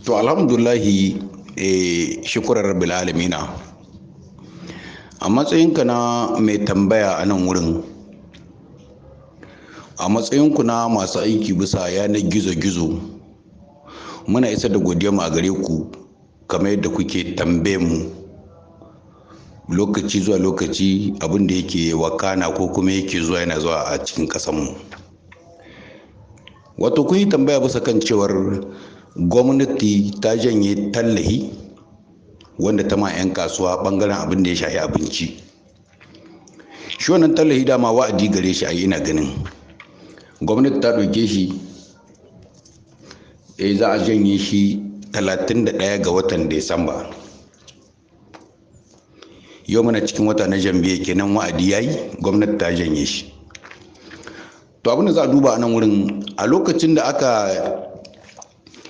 To alhamdulahi shukurar rabbil alamina. A matsayinka na mai tambaya a nan wurin, a matsayinku na masu aiki bisa yanar gizo-gizo, muna isar da godiyarmu a gare ku kamar yadda kuke tambaye mu lokaci zuwa lokaci abin da yake wakana ko kuma yake zuwa yana zuwa a cikin ƙasarmu. Wato kun yi tambaya bisa kan cewar gwamnati ta janye tallahi wanda ta ma 'yan kasuwa bangaren abin da ya shafi abinci. Shi wannan tallahi dama wa'adi gare shi a ina ganin gwamnati ta ɗauke shi za a janye shi 31 ga watan Disamba. Yau muna cikin wata na Janvier kenan wa'adi yayi, gwamnati ta janye shi. To abin da za a duba a nan wurin, a lokacin da aka